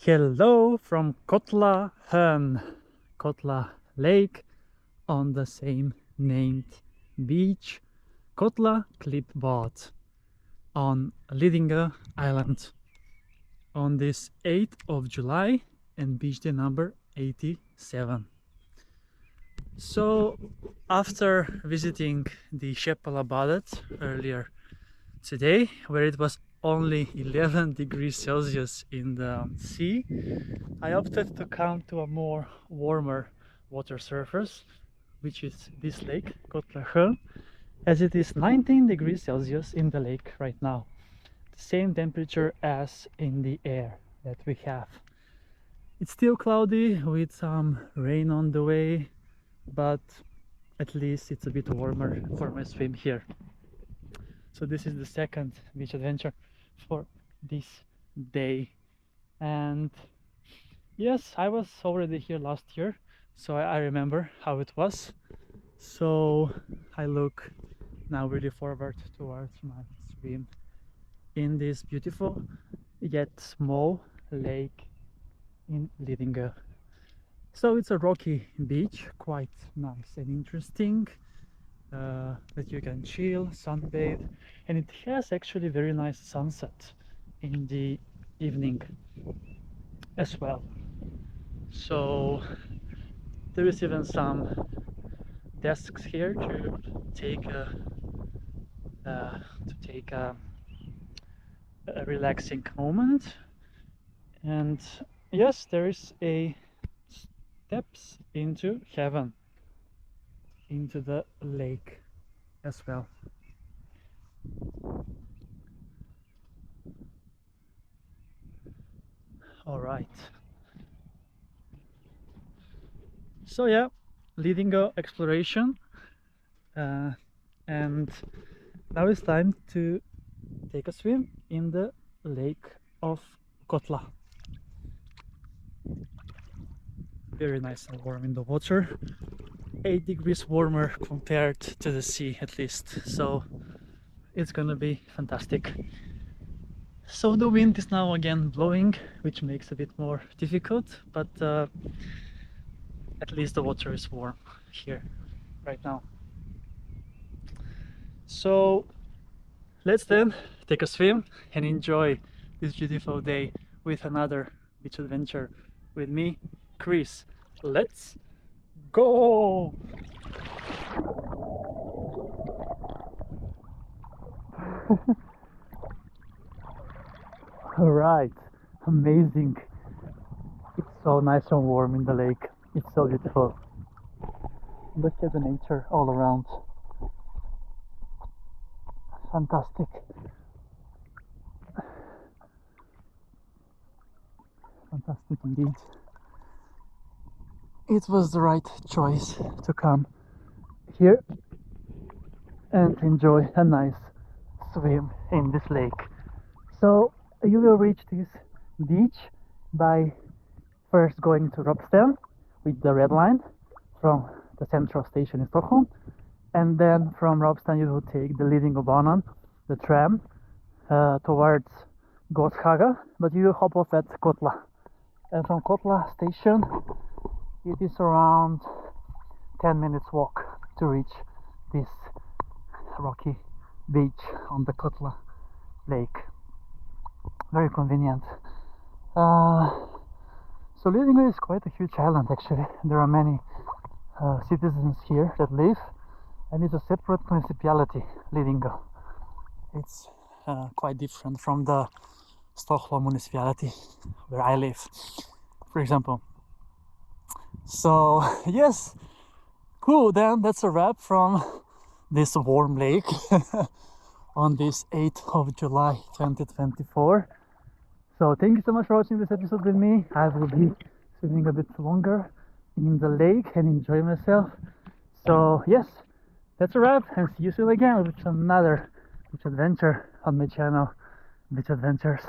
Hello from Kottla Lake on the same named beach, Kottla Klippbad on Lidingö Island on this 8th of July and beach day number 87. So after visiting the Käppalabadet earlier today, where it was only 11 degrees Celsius in the sea, I opted to come to a more warmer water surface, which is this lake, Kottla Lake, as it is 19 degrees Celsius in the lake right now. The same temperature as in the air that we have. It's still cloudy with some rain on the way, but at least it's a bit warmer for my swim here. So this is the second beach adventure for this day, and yes, I was already here last year, so I remember how it was. So I look now really forward towards my swim in this beautiful yet small lake in Lidingö. So it's a rocky beach, quite nice and interesting, that you can chill, sunbathe, and it has actually very nice sunset in the evening as well. So there is even some desks here to take a relaxing moment, and yes, there is a steps into heaven, into the lake as well. All right, so yeah, Lidingö exploration, and now it's time to take a swim in the lake of Kottla. Very nice and warm in the water, 8 degrees warmer compared to the sea at least, so it's gonna be fantastic. So the wind is now again blowing, which makes a bit more difficult, but at least the water is warm here right now. So let's then take a swim and enjoy this beautiful day with another beach adventure with me, Chris. Let's go! All right, amazing. It's so nice and warm in the lake. It's so beautiful. Look at the nature all around. Fantastic. Fantastic indeed. It was the right choice to come here and enjoy a nice swim in this lake. So you will reach this beach by first going to Ropsten with the red line from the central station in Stockholm, and then from Ropsten you will take the Lidingöbanan, the tram, towards Gåshaga, but you will hop off at Kottla, and from Kottla station it is around 10 minutes walk to reach this rocky beach on the Kottla Lake. Very convenient. So Lidingö is quite a huge island actually. There are many citizens here that live, and it's a separate municipality, Lidingö. It's quite different from the Stockholm municipality where I live, for example. So yes, cool, then that's a wrap from this warm lake on this 8th of July 2024. So thank you so much for watching this episode with me. I will be swimming a bit longer in the lake and enjoy myself. So yes, that's a wrap, and see you soon again with another beach adventure on my channel, Beach Adventures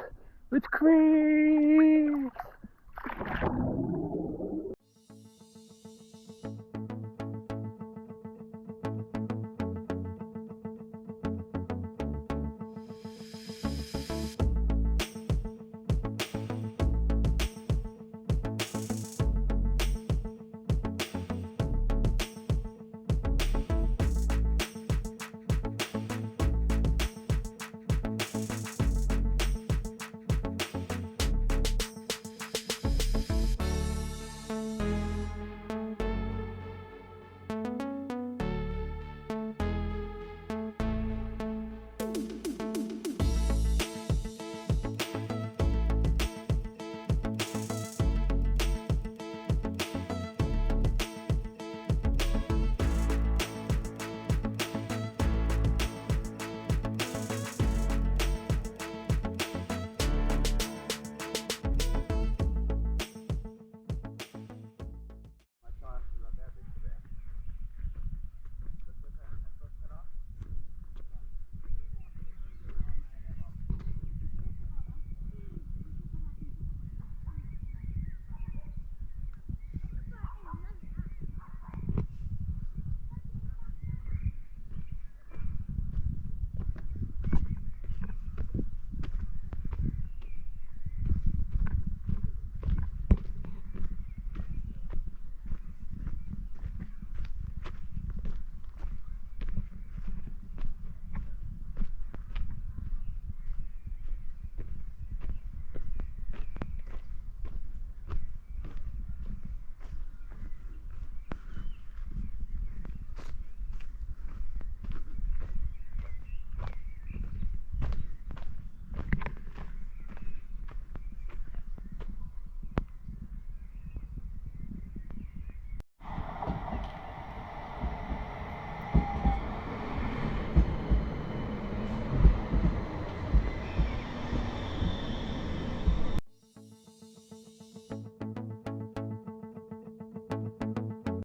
with Chris.